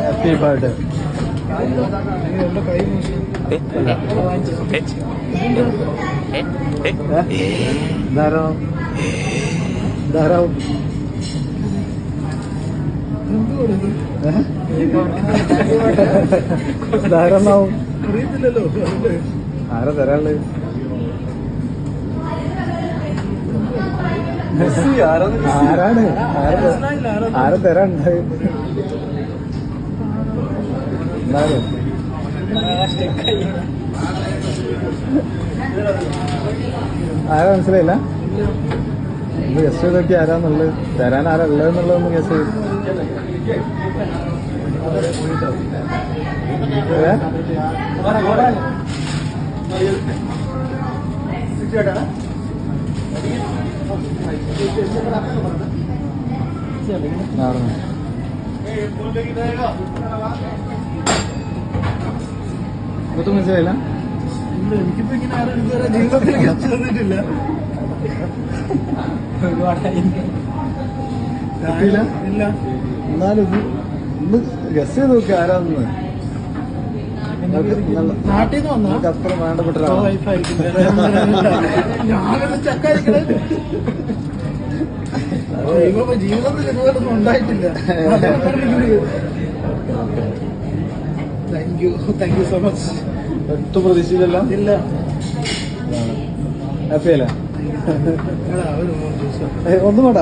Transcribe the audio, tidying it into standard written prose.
Happy birthday. ധാരാളം ധാരാളമാവും. ആരാ തരാനുള്ളത്? ആരാണ് ആരാ തരാനുണ്ട്? എന്നാലും ആരാ മനസ്സിലായില്ല? ഇത് ഗസ് ചെയ്തൊക്കെ ആരാന്നുള്ളത്, തരാൻ ആരാ ഉള്ളതെന്നുള്ളതൊന്ന് ഗസ് ചെയ്തു. ഇതൊന്നും മനസ്സിലായില്ല? എനിക്കിപ്പോ ഇങ്ങനെ ആരും ജീവിതത്തിൽ ഗസ്റ്റ് തന്നിട്ടില്ല. ഇല്ല. എന്നാലും ഒന്ന് ഗസ് ചെയ്ത് നോക്കി ആരാന്ന്. നാട്ടിൽ നിന്ന് വന്നാ അത്ര വേണ്ടപ്പെട്ട വൈഫായിരിക്കും. ഞാനൊരു ചക്കായിരിക്കണേ. ജീവിതത്തിൽ ഇതുപോലൊന്നും ഉണ്ടായിട്ടില്ല. Thank you so much. ഒട്ടും പ്രതീക്ഷയില്ലല്ലോ. ഇല്ല. ഹാപ്പിയല്ലേ? ഒന്നും വേണ്ട.